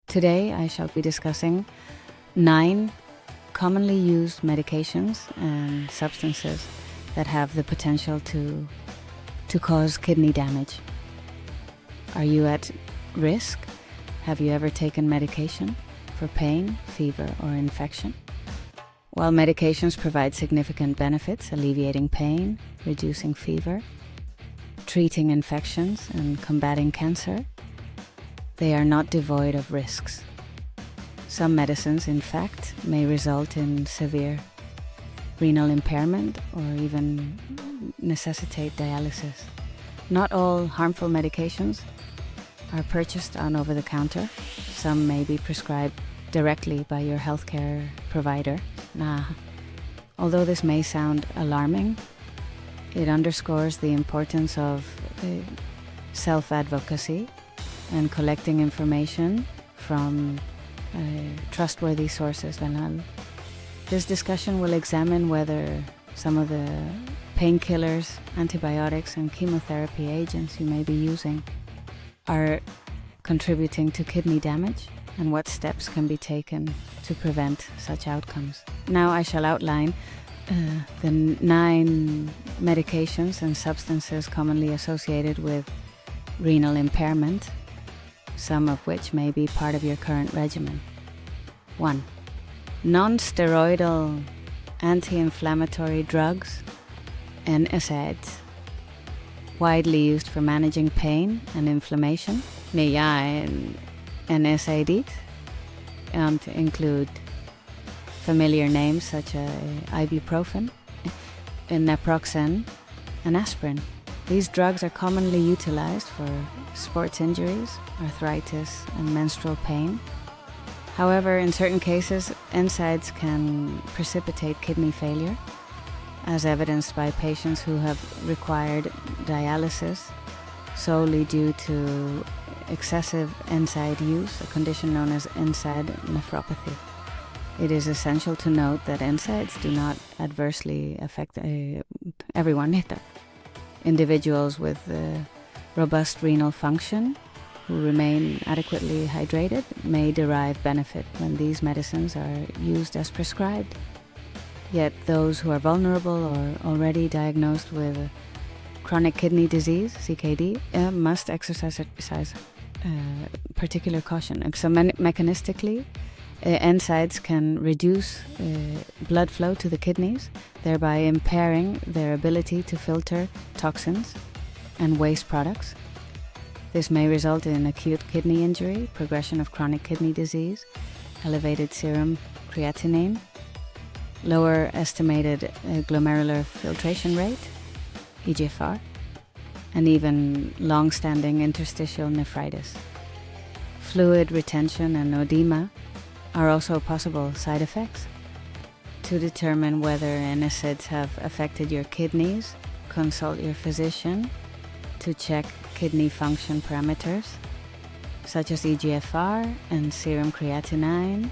Today I shall be discussing 9 commonly used medications and substances that have the potential to cause kidney damage. Are you at risk? Have you ever taken medication for pain, fever, or infection? While medications provide significant benefits, alleviating pain, reducing fever, treating infections, and combating cancer, they are not devoid of risks. Some medicines, in fact, may result in severe renal impairment or even necessitate dialysis. Not all harmful medications are purchased on over-the-counter. Some may be prescribed directly by your healthcare provider. Although this may sound alarming, it underscores the importance of self-advocacy and collecting information from trustworthy sources. This discussion will examine whether some of the painkillers, antibiotics, and chemotherapy agents you may be using are contributing to kidney damage and what steps can be taken to prevent such outcomes. Now I shall outline the 9 medications and substances commonly associated with renal impairment, some of which may be part of your current regimen. 1. Non-steroidal anti-inflammatory drugs, NSAIDs, widely used for managing pain and inflammation. NSAIDs include familiar names such as ibuprofen, naproxen, and aspirin. These drugs are commonly utilized for sports injuries, arthritis, and menstrual pain. However, in certain cases, NSAIDs can precipitate kidney failure, as evidenced by patients who have required dialysis solely due to excessive NSAID use, a condition known as NSAID nephropathy. It is essential to note that NSAIDs do not adversely affect everyone. Individuals with robust renal function who remain adequately hydrated may derive benefit when these medicines are used as prescribed. Yet those who are vulnerable or already diagnosed with chronic kidney disease, CKD, must exercise particular caution. So mechanistically, NSAIDs can reduce blood flow to the kidneys, thereby impairing their ability to filter toxins and waste products. This may result in acute kidney injury, progression of chronic kidney disease, elevated serum creatinine, lower estimated glomerular filtration rate, eGFR, and even long-standing interstitial nephritis. Fluid retention and edema are also possible side effects. To determine whether NSAIDs have affected your kidneys, consult your physician to check kidney function parameters such as eGFR and serum creatinine,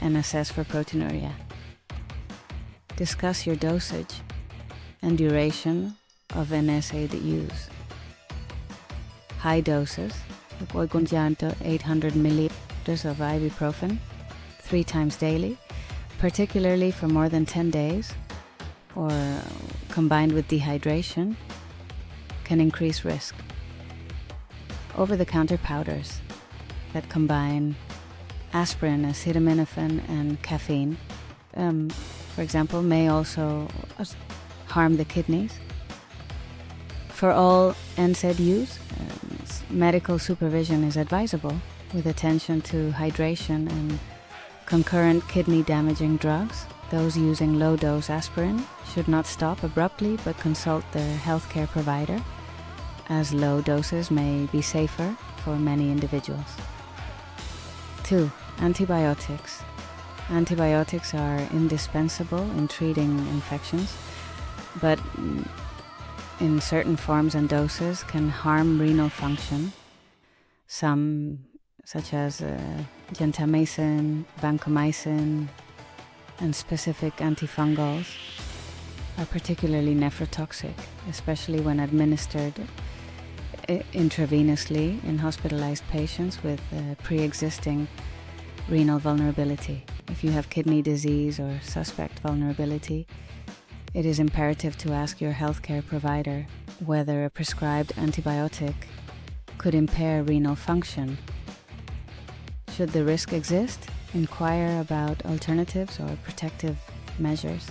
and assess for proteinuria. Discuss your dosage and duration of NSAID use. High doses, 800 milliliters of ibuprofen 3 times daily, particularly for more than 10 days, or combined with dehydration, can increase risk. Over-the-counter powders that combine aspirin, acetaminophen, and caffeine, for example, may also harm the kidneys. For all NSAID use, medical supervision is advisable with attention to hydration and concurrent kidney-damaging drugs. Those using low-dose aspirin should not stop abruptly but consult their healthcare provider, as low doses may be safer for many individuals. 2. Antibiotics. Antibiotics are indispensable in treating infections, but in certain forms and doses can harm renal function. Some, such as gentamicin, vancomycin, and specific antifungals, are particularly nephrotoxic, especially when administered intravenously in hospitalized patients with pre-existing renal vulnerability. If you have kidney disease or suspect vulnerability, it is imperative to ask your healthcare provider whether a prescribed antibiotic could impair renal function. Should the risk exist, inquire about alternatives or protective measures,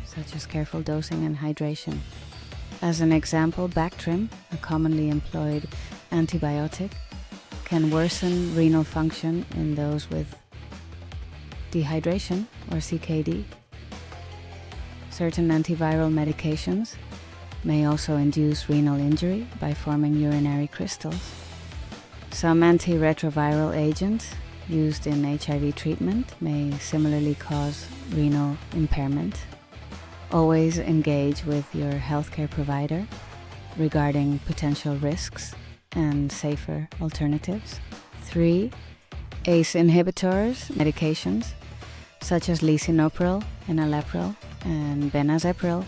such as careful dosing and hydration. As an example, Bactrim, a commonly employed antibiotic, can worsen renal function in those with dehydration or CKD. Certain antiviral medications may also induce renal injury by forming urinary crystals. Some antiretroviral agents used in HIV treatment may similarly cause renal impairment. Always engage with your healthcare provider regarding potential risks and safer alternatives. 3. ACE inhibitors, medications such as lisinopril, enalapril, and benazepril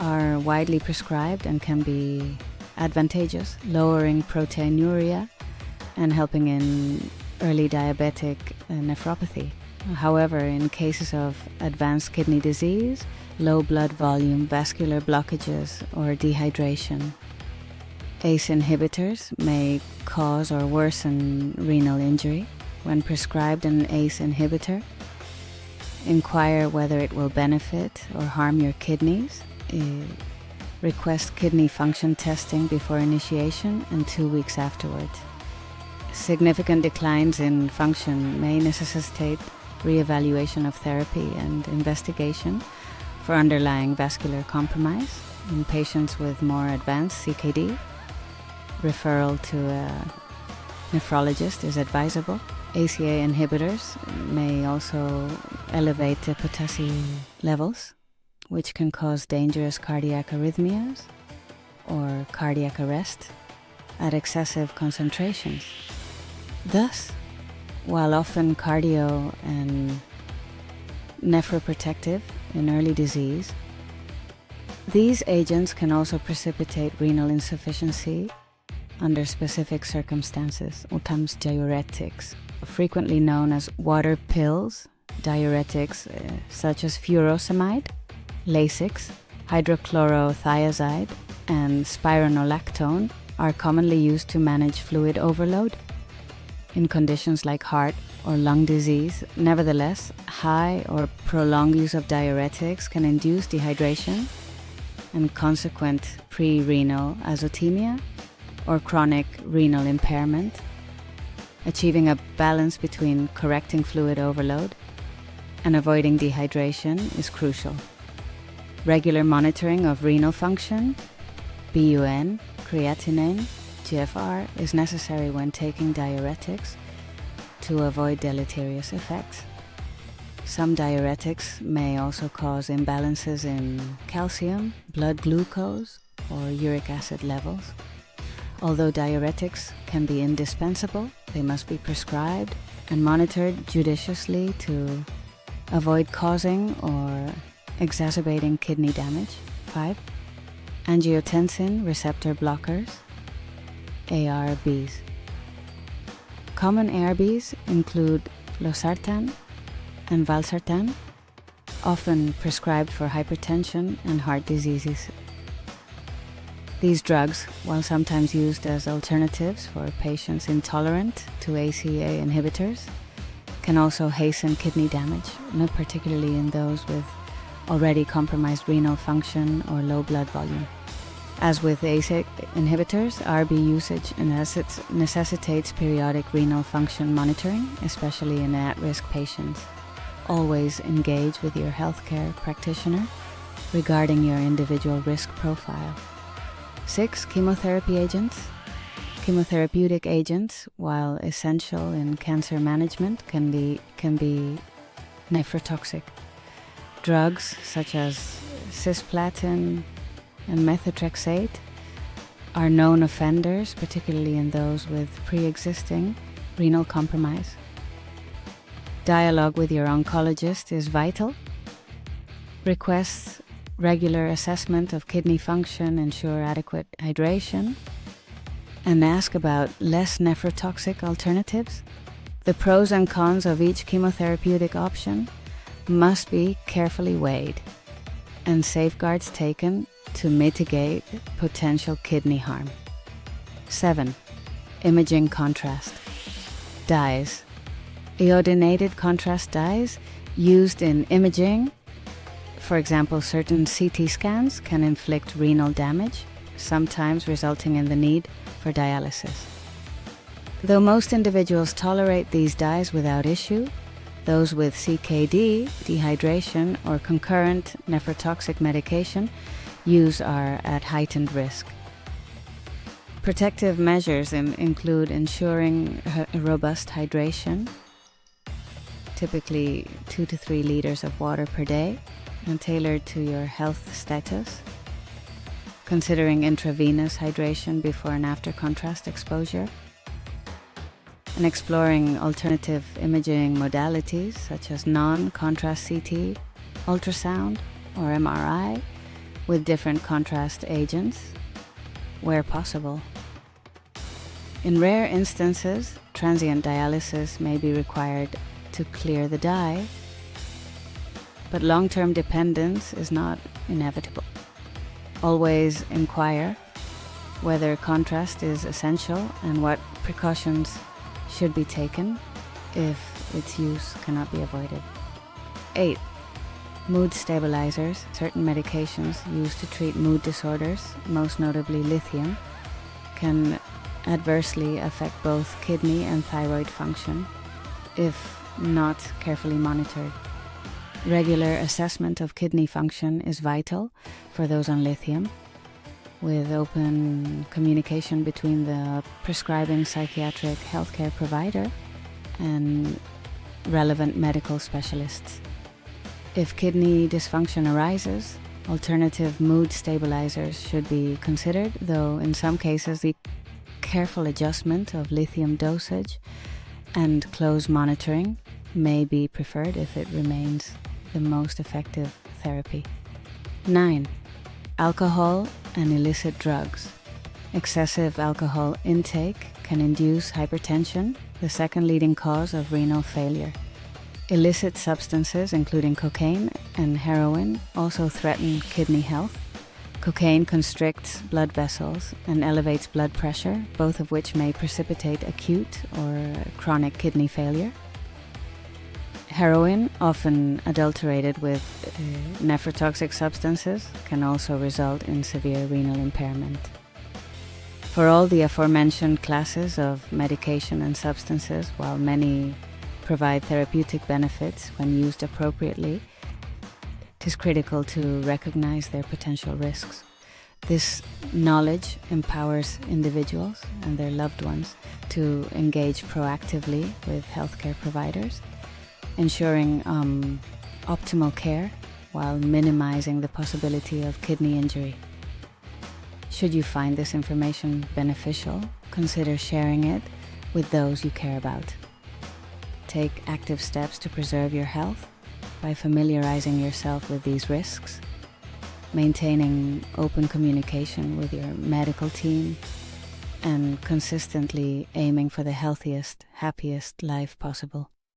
are widely prescribed and can be advantageous, lowering proteinuria and helping in early diabetic nephropathy. However, in cases of advanced kidney disease, low blood volume, vascular blockages, or dehydration, ACE inhibitors may cause or worsen renal injury. When prescribed an ACE inhibitor, inquire whether it will benefit or harm your kidneys. Request kidney function testing before initiation and 2 weeks afterwards. Significant declines in function may necessitate re-evaluation of therapy and investigation for underlying vascular compromise. In patients with more advanced CKD, referral to a nephrologist is advisable. ACA inhibitors may also elevate the potassium levels, which can cause dangerous cardiac arrhythmias or cardiac arrest at excessive concentrations. Thus, while often cardio and nephroprotective in early disease, these agents can also precipitate renal insufficiency under specific circumstances, sometimes diuretics, frequently known as water pills. Diuretics such as furosemide, Lasix, hydrochlorothiazide, and spironolactone are commonly used to manage fluid overload in conditions like heart or lung disease. Nevertheless, high or prolonged use of diuretics can induce dehydration and consequent pre-renal azotemia or chronic renal impairment. Achieving a balance between correcting fluid overload and avoiding dehydration is crucial. Regular monitoring of renal function, BUN, creatinine, GFR, is necessary when taking diuretics to avoid deleterious effects. Some diuretics may also cause imbalances in calcium, blood glucose, or uric acid levels. Although diuretics can be indispensable, they must be prescribed and monitored judiciously to avoid causing or exacerbating kidney damage. 5. Angiotensin receptor blockers, ARBs. Common ARBs include losartan and valsartan, often prescribed for hypertension and heart diseases. These drugs, while sometimes used as alternatives for patients intolerant to ACA inhibitors, can also hasten kidney damage, not particularly in those with already compromised renal function or low blood volume. As with ACE inhibitors, ARB usage necessitates periodic renal function monitoring, especially in at-risk patients. Always engage with your healthcare practitioner regarding your individual risk profile. 6. Chemotherapy agents. Chemotherapeutic agents, while essential in cancer management, can be nephrotoxic. Drugs such as cisplatin and methotrexate are known offenders, particularly in those with pre-existing renal compromise. Dialogue with your oncologist is vital. Request regular assessment of kidney function, ensure adequate hydration, and ask about less nephrotoxic alternatives. The pros and cons of each chemotherapeutic option must be carefully weighed and safeguards taken to mitigate potential kidney harm. 7. Imaging contrast. Dyes. Iodinated contrast dyes used in imaging, for example, certain CT scans, can inflict renal damage, sometimes resulting in the need for dialysis. Though most individuals tolerate these dyes without issue, those with CKD, dehydration, or concurrent nephrotoxic medication use are at heightened risk. Protective measures include ensuring robust hydration, typically 2 to 3 liters of water per day, and tailored to your health status. Considering intravenous hydration before and after contrast exposure. And exploring alternative imaging modalities such as non-contrast CT, ultrasound, or MRI with different contrast agents, where possible. In rare instances, transient dialysis may be required to clear the dye, but long-term dependence is not inevitable. Always inquire whether contrast is essential and what precautions should be taken if its use cannot be avoided. 8. Mood stabilizers. Certain medications used to treat mood disorders, most notably lithium, can adversely affect both kidney and thyroid function if not carefully monitored. Regular assessment of kidney function is vital for those on lithium, with open communication between the prescribing psychiatric healthcare provider and relevant medical specialists. If kidney dysfunction arises, alternative mood stabilizers should be considered, though in some cases the careful adjustment of lithium dosage and close monitoring may be preferred if it remains the most effective therapy. 9. Alcohol and illicit drugs. Excessive alcohol intake can induce hypertension, the second leading cause of renal failure. Illicit substances, including cocaine and heroin, also threaten kidney health. Cocaine constricts blood vessels and elevates blood pressure, both of which may precipitate acute or chronic kidney failure. Heroin, often adulterated with nephrotoxic substances, can also result in severe renal impairment. For all the aforementioned classes of medication and substances, while many provide therapeutic benefits when used appropriately, it is critical to recognize their potential risks. This knowledge empowers individuals and their loved ones to engage proactively with healthcare providers, ensuring optimal care while minimizing the possibility of kidney injury. Should you find this information beneficial, consider sharing it with those you care about. Take active steps to preserve your health by familiarizing yourself with these risks, maintaining open communication with your medical team, and consistently aiming for the healthiest, happiest life possible.